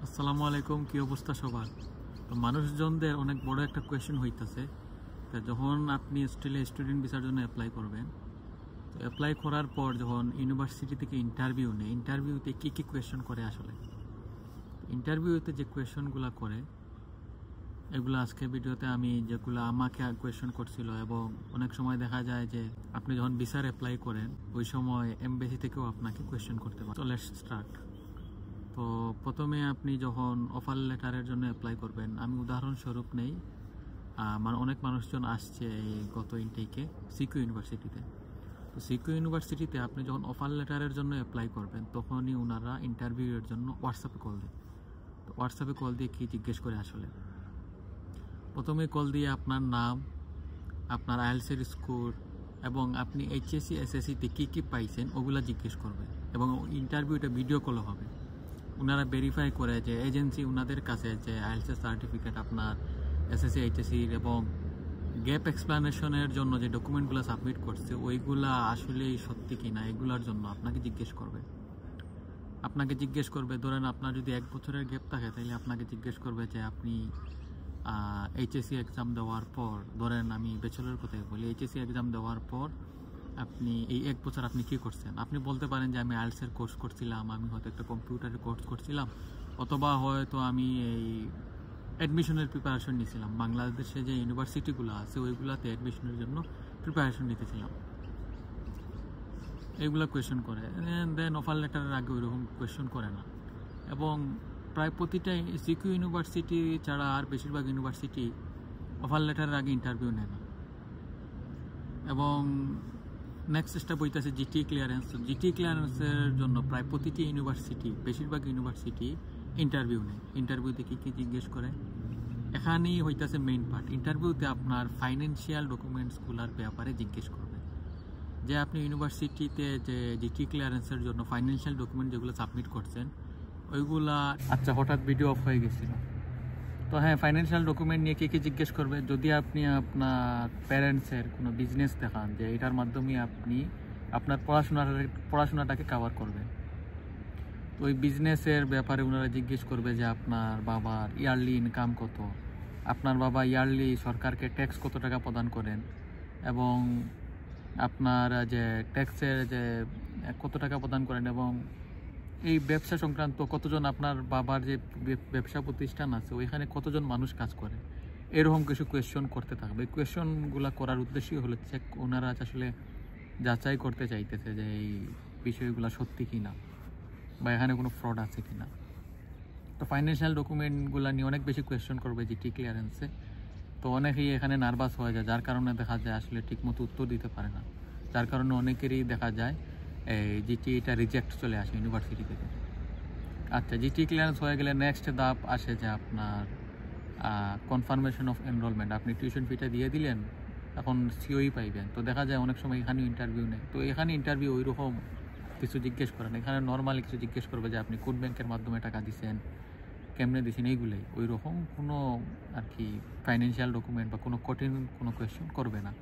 আসসালামু আলাইকুম। কি অবস্থা সবার? তো মানুষজনদের অনেক বড় একটা কোয়েশ্চেন হইতেছে, তো যখন আপনি অস্ট্রেলিয়া স্টুডেন্ট ভিসার জন্য অ্যাপ্লাই করবেন, তো অ্যাপ্লাই করার পর যখন ইউনিভার্সিটি থেকে ইন্টারভিউ নেয়, ইন্টারভিউতে কী কী কোয়েশ্চেন করে আসলে ইন্টারভিউতে যে কোয়েশ্চেনগুলো করে এগুলো আজকে ভিডিওতে আমি যেগুলো আমাকে কোয়েশ্চেন করছিল, এবং অনেক সময় দেখা যায় যে আপনি যখন ভিসার অ্যাপ্লাই করেন ওই সময় এমবেসি থেকেও আপনাকে কোয়েশ্চেন করতে পারে। তো লেটস স্টার্ট। তো প্রথমে আপনি যখন অফার লেটারের জন্য অ্যাপ্লাই করবেন, আমি উদাহরণস্বরূপ নেই, মানে অনেক মানুষজন আসছে এই গত ইনটেকে সিকিউ ইউনিভার্সিটিতে। তো সিকিউ ইউনিভার্সিটিতে আপনি যখন অফার লেটারের জন্য অ্যাপ্লাই করবেন তখনই ওনারা ইন্টারভিউয়ের জন্য হোয়াটসঅ্যাপে কল দেয়। তো হোয়াটসঅ্যাপে কল দিয়ে কী জিজ্ঞেস করে আসলে, প্রথমে কল দিয়ে আপনার নাম, আপনার আইএলটিএস স্কোর এবং আপনি এইচএসসি এসএসসিতে কী কী পাইছেন ওগুলা জিজ্ঞেস করবে, এবং ইন্টারভিউটা ভিডিও কলও হবে। ওনারা ভেরিফাই করে যে এজেন্সি ওনাদের কাছে যে আইএলটিএস সার্টিফিকেট, আপনার এসএসসি এইচএসসির এবং গ্যাপ এক্সপ্লানেশনের জন্য যে ডকুমেন্টগুলো সাবমিট করছে ওইগুলা আসলেই সত্যি কিনা এগুলার জন্য আপনাকে জিজ্ঞেস করবে। ধরেন আপনার যদি 1 বছরের গ্যাপ থাকে তাহলে আপনাকে জিজ্ঞেস করবে যে আপনি এইচএসসি এক্সাম দেওয়ার পর, ধরেন আমি ব্যাচেলর কথাই বলি, এইচএসসি এক্সাম দেওয়ার পর আপনি এই 1 বছর আপনি কী করছেন। আপনি বলতে পারেন যে আমি আইএলটিএসের কোর্স করছিলাম, আমি হয়তো একটা কম্পিউটারের কোর্স করছিলাম, অথবা হয়তো আমি এই অ্যাডমিশনের প্রিপারেশন নিয়েছিলাম, বাংলাদেশে যে ইউনিভার্সিটিগুলো আছে ওইগুলোতে অ্যাডমিশনের জন্য প্রিপারেশন নিতেছিলাম। এইগুলো কোয়েশ্চেন করে। দেন অফার লেটারের আগে ওইরকম কোয়েশ্চেন করে না, এবং প্রায় প্রতিটা সিকিউ ইউনিভার্সিটি ছাড়া আর বেশিরভাগ ইউনিভার্সিটি অফার লেটারের আগে ইন্টারভিউ নেয় না। এবং নেক্সট স্টেপ হইতেছে জিটি ক্লিয়ারেন্স। জিটি ক্লিয়ারেন্সের জন্য প্রায় প্রতিটি ইউনিভার্সিটি, বেশিরভাগ ইউনিভার্সিটি ইন্টারভিউ নেয়। ইন্টারভিউতে কী কী জিজ্ঞেস করে এখানেই হইতেছে মেইন পার্ট। ইন্টারভিউতে আপনার ফাইন্যান্সিয়াল ডকুমেন্টসগুলোর ব্যাপারে জিজ্ঞেস করবে, যে আপনি ইউনিভার্সিটিতে যে জিটি ক্লিয়ারেন্সের জন্য ফাইন্যান্সিয়াল ডকুমেন্ট যেগুলো সাবমিট করছেন ওইগুলা। আচ্ছা, হঠাৎ ভিডিও অফ হয়ে গেছিল। তো হ্যাঁ, ফাইন্যান্সিয়াল ডকুমেন্ট নিয়ে কী কী জিজ্ঞেস করবে, যদি আপনি আপনার প্যারেন্টসের কোনো বিজনেস দেখান যে এটার মাধ্যমে আপনি আপনার পড়াশোনাটাকে কভার করবেন, তো ওই বিজনেসের ব্যাপারে ওনারা জিজ্ঞেস করবে যে আপনার বাবার ইয়ারলি ইনকাম কত, আপনার বাবা ইয়ারলি সরকারকে ট্যাক্স কত টাকা প্রদান করেন, এবং আপনার যে ট্যাক্সের যে কত টাকা প্রদান করেন, এবং এই ব্যবসা সংক্রান্ত কতজন, আপনার বাবার যে ব্যবসা প্রতিষ্ঠান আছে ওইখানে কতজন মানুষ কাজ করে, এরকম কিছু কোয়েশ্চন করতে থাকবে। এই কোয়েশ্চনগুলো করার উদ্দেশ্যই হচ্ছে ওনারা আসলে যাচাই করতে চাইতেছে যে এই বিষয়গুলো সত্যি কি না, বা এখানে কোনো ফ্রড আছে কি না। তো ফাইন্যান্সিয়াল ডকুমেন্টগুলো নিয়ে অনেক বেশি কোয়েশ্চন করবে জিটি ক্লিয়ারেন্সে। তো অনেকেই এখানে নার্ভাস হয়ে যায়, যার কারণে দেখা যায় আসলে ঠিকমতো উত্তর দিতে পারে না, যার কারণে অনেকেরই দেখা যায় এই জিটিটা রিজেক্ট চলে আসে ইউনিভার্সিটি থেকে। আচ্ছা, জিটি ক্লিয়ারেন্স হয়ে গেলে নেক্সট ধাপ আসে যে আপনার কনফার্মেশন অফ এনরোলমেন্ট। আপনি টিউশন ফিটা দিয়ে দিলেন, এখন সিওই পাইবেন। তো দেখা যায় অনেক সময় এখানেও ইন্টারভিউ নেই। তো এখানে ইন্টারভিউ ওইরকম কিছু জিজ্ঞেস করেন, এখানে নর্মালি কিছু জিজ্ঞেস করবে যে আপনি কোন ব্যাংকের মাধ্যমে টাকা দিচ্ছেন, কেমনে দিচ্ছেন, এইগুলোই। ওই রকম কোনো আর কি ফাইন্যান্সিয়াল ডকুমেন্ট বা কোনো কঠিন কোনো কোয়েশ্চেন করবে না।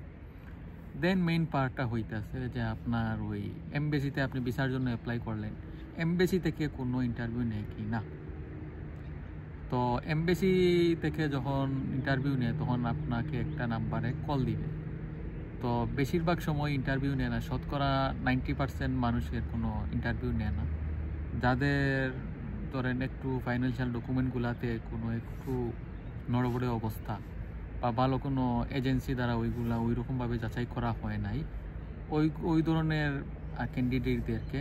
দেন মেইন পার্টটা হইতেছে যে আপনার ওই এমবেসিতে আপনি ভিসার জন্য অ্যাপ্লাই করলেন, এমবেসি থেকে কোনো ইন্টারভিউ নেয় কি না। তো এমবেসি থেকে যখন ইন্টারভিউ নেয় তখন আপনাকে একটা নাম্বারে কল দিবে। তো বেশিরভাগ সময় ইন্টারভিউ নেয় না, শতকরা 90% মানুষের কোনো ইন্টারভিউ নেয় না। যাদের ধরেন একটু ফাইন্যান্সিয়াল ডকুমেন্টগুলোতে কোনো একটু নড়বড়ে অবস্থা বা ভালো কোনো এজেন্সি দ্বারা ওইগুলা ওইরকমভাবে যাচাই করা হয় নাই, ওই ধরনের ক্যান্ডিডেটদেরকে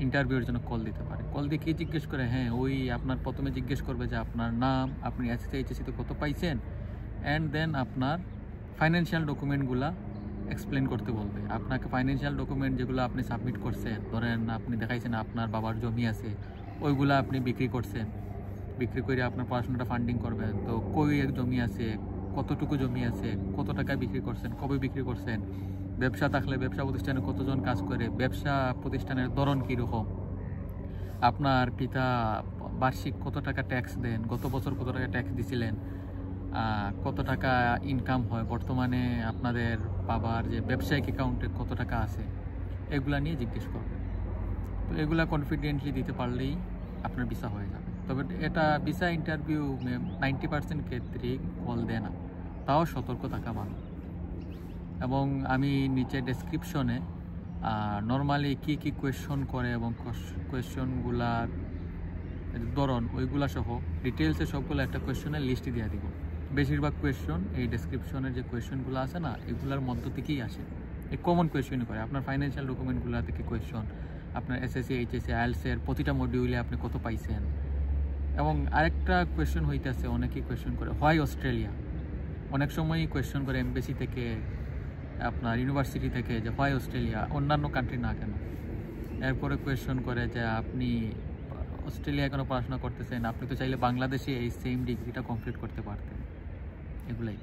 ইন্টারভিউর জন্য কল দিতে পারে। কল দিয়ে কী জিজ্ঞেস করে, হ্যাঁ ওই আপনার প্রথমে জিজ্ঞেস করবে যে আপনার নাম, আপনি এসএসসি এইচএসসিতে কত পাইছেন, অ্যান্ড দেন আপনার ফাইন্যান্সিয়াল ডকুমেন্টগুলা এক্সপ্লেন করতে বলবে। আপনাকে ফাইন্যান্সিয়াল ডকুমেন্ট যেগুলো আপনি সাবমিট করছেন, ধরেন আপনি দেখাইছেন আপনার বাবার জমি আছে, ওইগুলো আপনি বিক্রি করছেন, বিক্রি করে আপনার পড়াশোনাটা ফান্ডিং করবেন। তো কই এক জমি আছে, কতটুকু জমি আছে, কত টাকায় বিক্রি করছেন, কবে বিক্রি করছেন, ব্যবসা থাকলে ব্যবসা প্রতিষ্ঠানে কতজন কাজ করে, ব্যবসা প্রতিষ্ঠানের ধরন কীরকম, আপনার পিতা বার্ষিক কত টাকা ট্যাক্স দেন, গত বছর কত টাকা ট্যাক্স দিছিলেন, কত টাকা ইনকাম হয় বর্তমানে, আপনাদের বাবার যে ব্যবসায়িক অ্যাকাউন্টে কত টাকা আছে, এগুলা নিয়ে জিজ্ঞেস করবে। তো এগুলা কনফিডেন্টলি দিতে পারলেই আপনার ভিসা হয়ে যাবে। তবে এটা ভিসা ইন্টারভিউ 90% ক্ষেত্রেই কল দেয় না, তাও সতর্ক থাকা ভালো। এবং আমি নিচে ডেসক্রিপশনে নর্মালি কী কী কোয়েশ্চন করে এবং কোয়েশ্চনগুলার ধরন ওইগুলা সহ ডিটেলসে সবগুলো একটা কোয়েশ্চনের লিস্ট দিয়ে দিব। বেশিরভাগ কোয়েশ্চন এই ডেসক্রিপশনের যে কোয়েশ্চনগুলো আছে না, এগুলোর মধ্য থেকেই আসে। এই কমন কোয়েশ্চনই করে আপনার ফাইন্যান্সিয়াল ডকুমেন্টগুলো থেকে কোয়েশ্চন, আপনার এসএসসি এইচএসসি আইএলটিএসের প্রতিটা মডিউলে আপনি কত পাইছেন। এবং আরেকটা কোয়েশ্চন হইতেছে, অনেকেই কোয়েশ্চন করে হোয়াই অস্ট্রেলিয়া। অনেক সময়ই কোয়েশ্চন করে এমবেসি থেকে, আপনার ইউনিভার্সিটি থেকে, যে হোয়াই অস্ট্রেলিয়া, অন্যান্য কান্ট্রি না কেন। এরপরে কোয়েশ্চন করে যে আপনি অস্ট্রেলিয়ায় কেন পড়াশোনা করতেছেন, আপনি তো চাইলে বাংলাদেশে এই সেম ডিগ্রিটা কমপ্লিট করতে পারতেন। এগুলাই।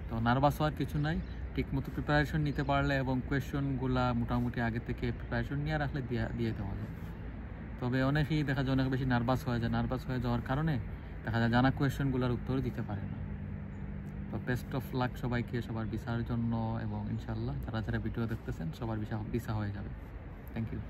তো নার্ভাস হওয়ার কিছু নাই, ঠিকমতো প্রিপারেশন নিতে পারলে এবং কোয়েশ্চনগুলা মোটামুটি আগে থেকে প্রিপারেশন নিয়ে রাখলে দিয়ে দেওয়া যায়। তবে অনেকেই দেখা যায় অনেক বেশি নার্ভাস হয়ে যায়, নার্ভাস হয়ে যাওয়ার কারণে দেখা যায় জানা কোয়েশ্চনগুলোর উত্তর দিতে পারে না। তো বেস্ট অফ লাক সবাইকে, সবার ভিসার জন্য, এবং ইনশাল্লাহ যারা যারা ভিডিও দেখতেছেন সবার ভিসা হয়ে যাবে। Thank you.